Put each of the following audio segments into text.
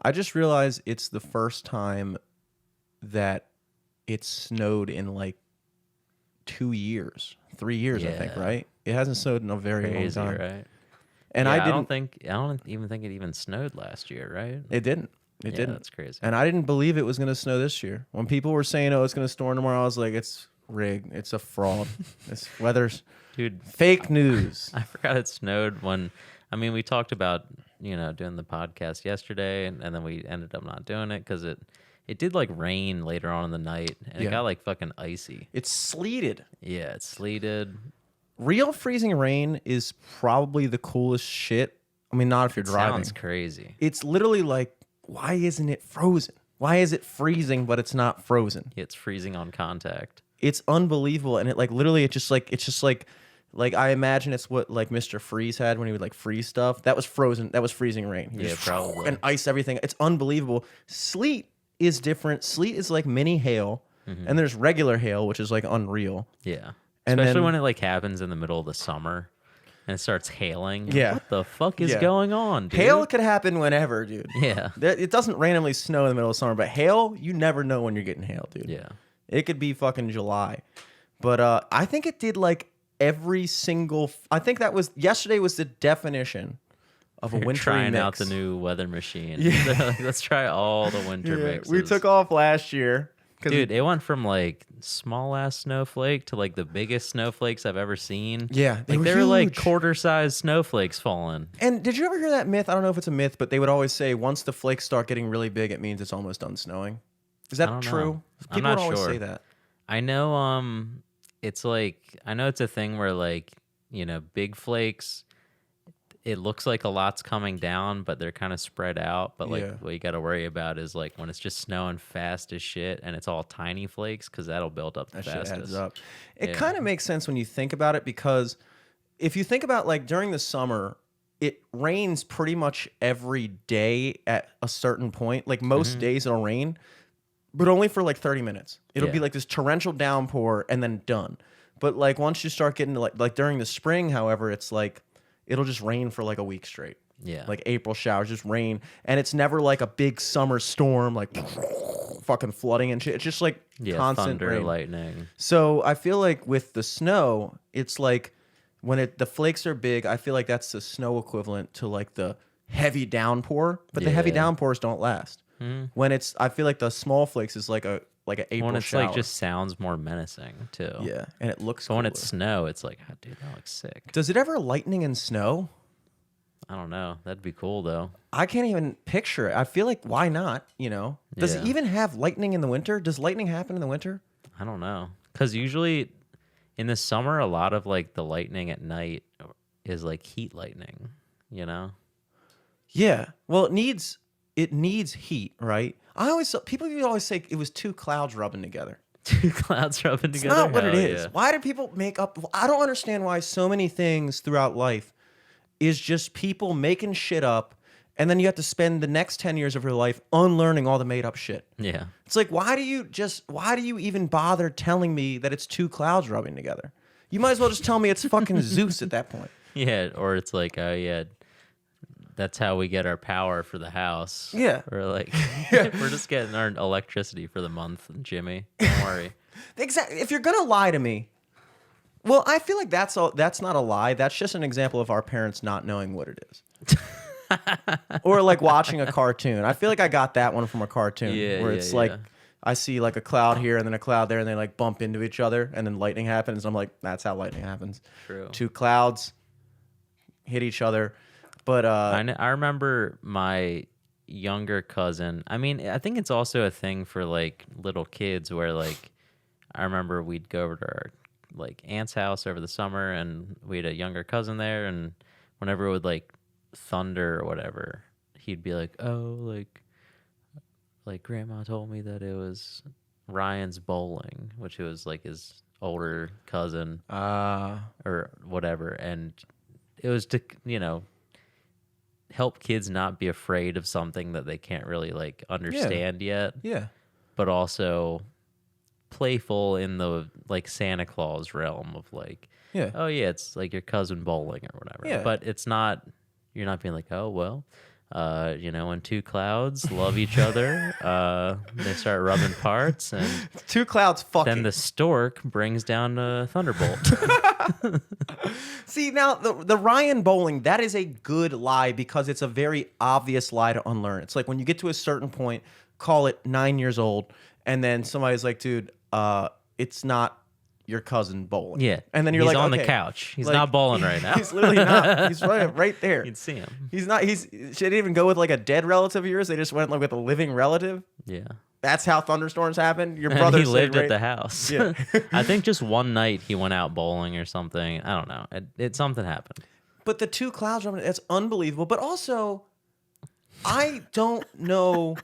I just realized it's the first time that it snowed in like 2 years, 3 years, I think, Yeah. right? It hasn't snowed in a very long Crazy, time. right? And Yeah, I I don't didn't, think I don't even think it even snowed last year, right? it didn't. It Yeah, didn't. that's crazy. And I didn't believe it was going to snow this year. When people were saying, oh, it's going to storm tomorrow, I was like, it's rigged. It's a fraud. This weather's Dude, fake news. I forgot it snowed when, I mean, we talked about, doing the podcast yesterday, and then we ended up not doing it because it did like rain later on in the night, and it Yeah. got like fucking icy. It's sleeted. Yeah, it sleeted. Real freezing rain is probably the coolest shit. I mean, not if you're driving. Sounds crazy. It's literally like, why isn't it frozen? Why is it freezing but it's not frozen? It's freezing on contact. It's unbelievable, and it like literally it's just like I imagine it's what like Mr. Freeze had when he would like freeze stuff. That was frozen. That was freezing rain. He Yeah, just, probably. and ice everything. It's unbelievable. Sleet is different. Sleet is like mini hail, and there's regular hail, which is like unreal. Yeah. And Especially then- when it like happens in the middle of the summer and it starts hailing. Yeah. What the fuck is Yeah. going on, dude? Hail could happen whenever, dude. Yeah. It doesn't randomly snow in the middle of summer, but hail, you never know when you're getting hail, dude. Yeah. It could be fucking July. But I think it did like every single. I think that was yesterday was the definition of a You're wintry trying mix. out the new weather machine. Yeah. Let's try all the winter Yeah, mixes. we took off last year. Dude, it went from like small ass snowflake to like the biggest snowflakes I've ever seen. Yeah, like they were like huge. quarter sized snowflakes falling. And did you ever hear that myth? I don't know if it's a myth, but they would always say once the flakes start getting really big, it means it's almost done snowing. Is I that don't true? know. I'm People not would always sure. say that. I know it's like I know it's a thing where like, big flakes, it looks like a lot's coming down, but they're kind of spread out. But like Yeah. what you got to worry about is like when it's just snowing fast as shit and it's all tiny flakes because that'll build up the That shit fastest. adds up. It Yeah. kind of makes sense when you think about it because if you think about like during the summer, it rains pretty much every day at a certain point. Like most days it'll rain, but only for like 30 minutes. It'll be Yeah. like this torrential downpour and then done. But like once you start getting to like during the spring, however, it's like it'll just rain for like a week straight. Yeah. Like April showers, just rain. And it's never like a big summer storm, like fucking flooding and shit. It's just like constant thunder, rain. lightning. So I feel like with the snow, it's like when the flakes are big, I feel like that's the snow equivalent to like the heavy downpour. But the heavy Yeah. downpours don't last. When it's, I feel like the small flakes is like an April When it's shower. like just sounds more menacing too. Yeah, and it looks. So when it's cooler. snow, it's like, oh, dude, that looks sick. Does it ever lightning and snow? I don't know. That'd be cool though. I can't even picture it. I feel like why not? You know, does it Yeah. even have lightning in the winter? Does lightning happen in the winter? I don't know. Because usually in the summer, a lot of like the lightning at night is like heat lightning, Yeah. Well, it needs heat, right? People always say it was two clouds rubbing together. Two clouds rubbing It's together. not what it Hell is. yeah. Why do people make up? I don't understand why so many things throughout life is just people making shit up, and then you have to spend the next 10 years of your life unlearning all the made up shit. Yeah. It's like, why do you even bother telling me that it's two clouds rubbing together? You might as well just tell me it's fucking Zeus at that point. Yeah. Or it's like, oh, yeah, that's how we get our power for the house. Yeah. Or like, we're just getting our electricity for the month, Jimmy. Don't worry. Exactly. If you're gonna lie to me, well, I feel like that's not a lie. That's just an example of our parents not knowing what it is. Or like watching a cartoon. I feel like I got that one from a cartoon Yeah, where yeah, it's like yeah. I see like a cloud here and then a cloud there and they like bump into each other and then lightning happens. I'm like, that's how lightning happens. True. Two clouds hit each other. But I remember my younger cousin. I mean, I think it's also a thing for like little kids where like I remember we'd go over to our like aunt's house over the summer and we had a younger cousin there, and whenever it would like thunder or whatever, he'd be like, "Oh, like grandma told me that it was Ryan's bowling," which was like his older cousin or whatever, and it was to help kids not be afraid of something that they can't really like understand yet, yeah. but also playful in the like Santa Claus realm of like, Yeah. oh yeah, it's like your cousin bowling or whatever. Yeah. But it's not, you're not being like, oh well, When two clouds love each other, they start rubbing parts, and Two clouds fucking. then the stork brings down a thunderbolt. See, now the Ryan bowling, that is a good lie because it's a very obvious lie to unlearn. It's like when you get to a certain point, call it 9 years old, and then somebody's like, dude, it's not your cousin bowling. Yeah. And then you're he's like, on okay. the couch. He's Like, not bowling right now. He's literally not. He's right there. You'd see him. He's not. She didn't even go with like a dead relative of yours. They just went like with a living relative. Yeah. That's how thunderstorms happen. Your And brother he stayed lived right. at the house. Yeah. I think just one night he went out bowling or something. I don't know. Something happened. But the two clouds, that's unbelievable. But also, I don't know.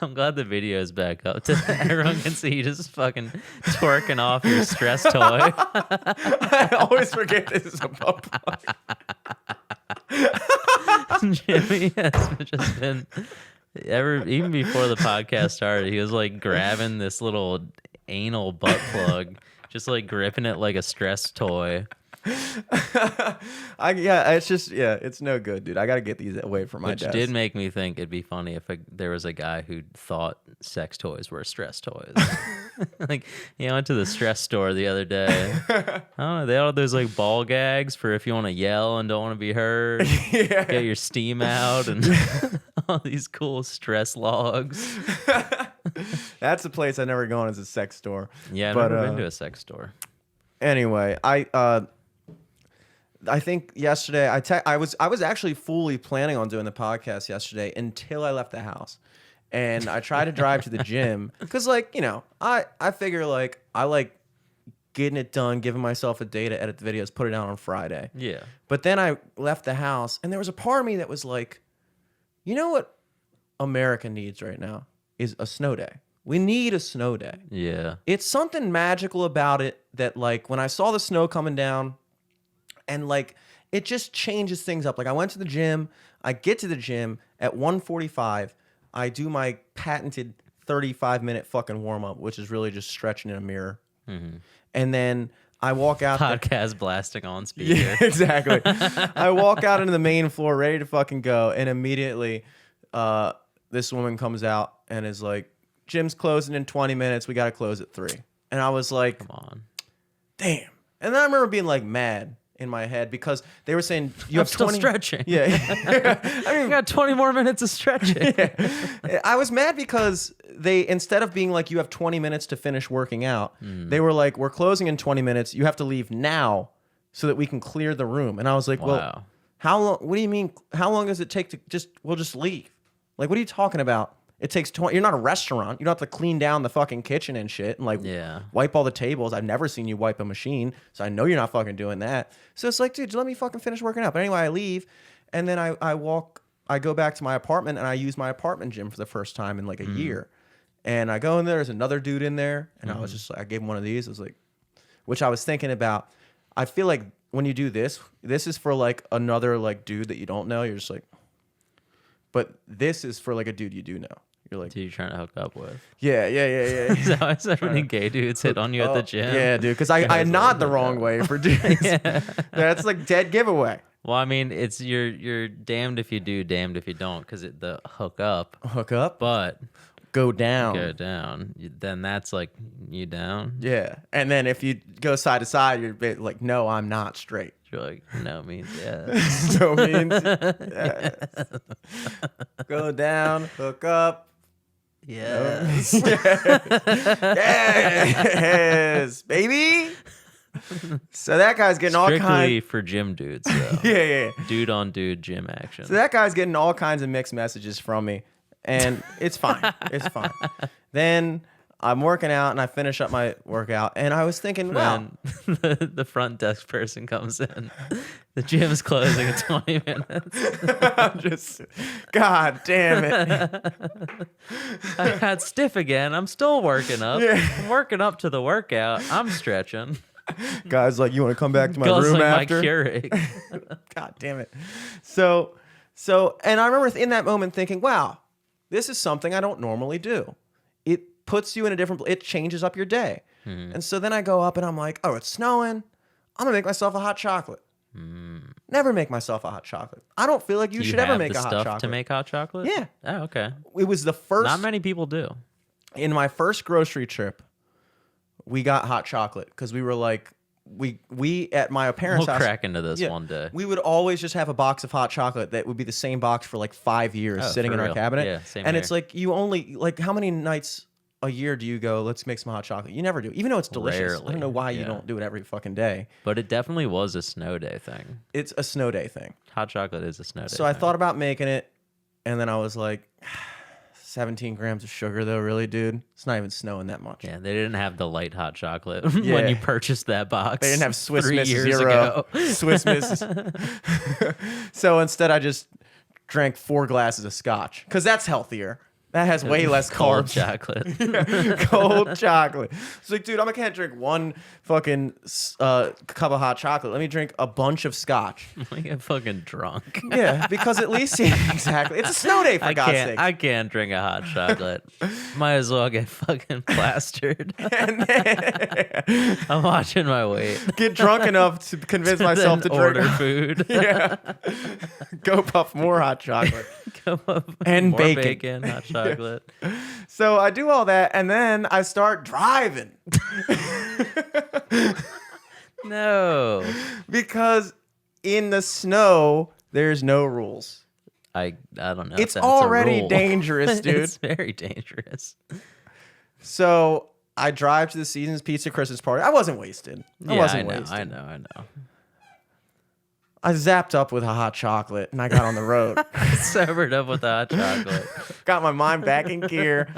I'm glad the video's back up. Everyone can see you just fucking twerking off your stress toy. I always forget this is a bump. Jimmy has just been even before the podcast started, he was like grabbing this little anal butt plug, just like gripping it like a stress toy. It's no good, dude. I gotta get these away from my Which desk. did make me think it'd be funny if there was a guy who thought sex toys were stress toys. Like, I went to the stress store the other day. I don't know, they all have those like ball gags for if you want to yell and don't want to be heard. Yeah. Get your steam out and all these cool stress logs. That's a place I've never gone, is a sex store. Yeah, I've But, never been to a sex store. Anyway, I think yesterday I was actually fully planning on doing the podcast yesterday until I left the house, and I tried to drive to the gym because I figure like I like getting it done, giving myself a day to edit the videos, put it out on Friday. Yeah. But then I left the house, and there was a part of me that was like, you know what America needs right now is a snow day. We need a snow day. Yeah. It's something magical about it that like when I saw the snow coming down. And like it just changes things up. Like I went to the gym. I get to the gym at 1:45. I do my patented 35-minute fucking warm up, which is really just stretching in a mirror. Mm-hmm. And then I walk out. Podcast blasting on speaker. Yeah, exactly. I walk out into the main floor, ready to fucking go, and immediately, this woman comes out and is like, "Gym's closing in 20 minutes. We got to close at 3." And I was like, Come on. "Damn!" And then I remember being like mad in my head because they were saying you have still 20 stretching. Yeah. I got 20 more minutes of stretching. Yeah. I was mad because they, instead of being like you have 20 minutes to finish working out, they were like, we're closing in 20 minutes. You have to leave now so that we can clear the room. And I was like, Wow. well, how long? What do you mean? How long does it take to we'll just leave? Like, what are you talking about? It takes 20. You're not a restaurant. You don't have to clean down the fucking kitchen and shit and like wipe all the tables. I've never seen you wipe a machine, so I know you're not fucking doing that. So it's like, dude, let me fucking finish working out. But anyway, I leave, and then I go back to my apartment, and I use my apartment gym for the first time in like a year. And I go in there. There's another dude in there, and I was just like, I gave him one of these. I was like, which I was thinking about. I feel like when you do this is for like another like dude that you don't know. You're just like, but this is for like a dude you do know. You're like, Who you trying to hook up with? yeah. Is that why so many gay dudes hit on you at the gym? Yeah, dude, because I nod the wrong way for dudes. That's like dead giveaway. Well, I mean, it's you're damned if you do, damned if you don't, because the hook up, but go down. Then that's like you down. Yeah, and then if you go side to side, you're a bit like, no, I'm not straight. You're like, no means yes. So means yes. Go down, hook up. Yes. Yes, baby. So that guy's getting all Strictly kinds. for gym dudes, though. Yeah. Dude on dude gym action. So that guy's getting all kinds of mixed messages from me, and it's fine. It's fine. Then I'm working out, and I finish up my workout, and I was thinking, wow. Then the front desk person comes in. The gym's closing in 20 minutes. I'm just, God damn it. I got stiff again. I'm still working up. Yeah. I'm working up to the workout. I'm stretching. Guys, like, you want to come back to my Guzzling room my after? Keurig. God damn it. So, and I remember in that moment thinking, wow, this is something I don't normally do. It puts you in a different, it changes up your day. And so then I go up and I'm like, oh, it's snowing. I'm going to make myself a hot chocolate. Never make myself a hot chocolate. I don't feel like you Do you should ever have make the a hot stuff chocolate. to make hot chocolate? Yeah. Oh, okay. It was the first Not many people do. in my first grocery trip. We got hot chocolate because we were like, we at my parents' We'll house. crack into this Yeah, one day. we would always just have a box of hot chocolate that would be the same box for like 5 years Oh, sitting for in our real. cabinet. Yeah, same and here. it's like you only like how many nights a year do you go, let's make some hot chocolate? You never do. Even though it's delicious. I Rarely, don't know why you yeah. don't do it every fucking day. But it definitely was a snow day thing. It's a snow day thing. Hot chocolate is a snow day So I thing. thought about making it, and then I was like, 17 grams of sugar though, really, dude? It's not even snowing that much. Yeah, they didn't have the light hot chocolate Yeah. when you purchased that box. They didn't have Swiss 3 Miss years Zero. ago. Swiss Miss. So instead, I just drank 4 glasses of scotch because that's healthier. That has way less Cold carbs. chocolate. Cold chocolate. It's like, dude, I can't drink one fucking cup of hot chocolate. Let me drink a bunch of scotch. I get fucking drunk. Yeah, because at least exactly. It's a snow day for God's sake. I can't drink a hot chocolate. Might as well get fucking plastered. I'm watching my weight. Get drunk enough to convince myself to Then drink. order food. Yeah. Go puff more hot chocolate. Come up, And more bacon. hot chocolate. So I do all that, and then I start driving No, because in the snow there's no rules. I don't know. if It's that's a already rule. dangerous, dude. It's very dangerous. So I drive to the Seasons Pizza Christmas party. I wasn't wasted. I wasn't wasted. I know. I zapped up with a hot chocolate, and I got on the road. Sobered up with the hot chocolate. Got my mind back in gear,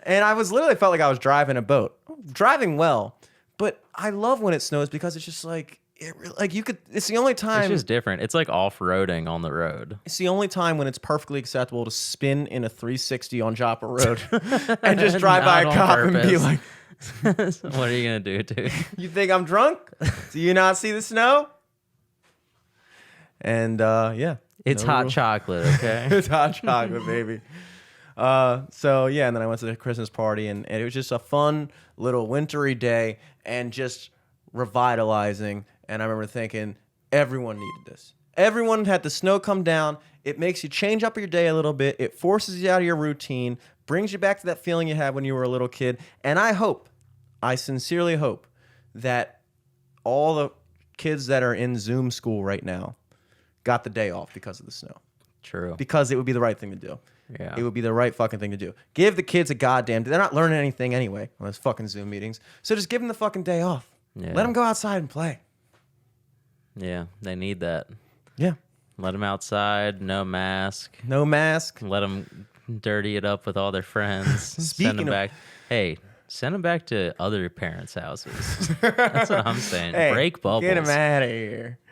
and I was literally felt like I was driving a boat, driving well. But I love when it snows because it's just like you could. It's the only time. It's just different. It's like off-roading on the road. It's the only time when it's perfectly acceptable to spin in a 360 on Joppa Road and just drive by a Not on cop and be purpose. like, So what are you gonna do, dude? "You think I'm drunk? Do you not see the snow?" And yeah, It's no hot rule. chocolate, okay? It's hot chocolate, baby. So yeah, and then I went to the Christmas party, and it was just a fun little wintry day and just revitalizing. And I remember thinking, everyone needed this. Everyone had the snow come down. It makes you change up your day a little bit. It forces you out of your routine, brings you back to that feeling you had when you were a little kid. And I sincerely hope that all the kids that are in Zoom school right now got the day off because of the snow. True. Because it would be the right thing to do. Yeah. It would be the right fucking thing to do. Give the kids a goddamn... They're not learning anything anyway on those fucking Zoom meetings. So just give them the fucking day off. Yeah. Let them go outside and play. Yeah, they need that. Yeah. Let them outside, no mask. No mask. Let them dirty it up with all their friends. Send Speaking them of- back. Hey, send them back to other parents' houses. That's what I'm saying. Hey, Break bubbles. get them out of here.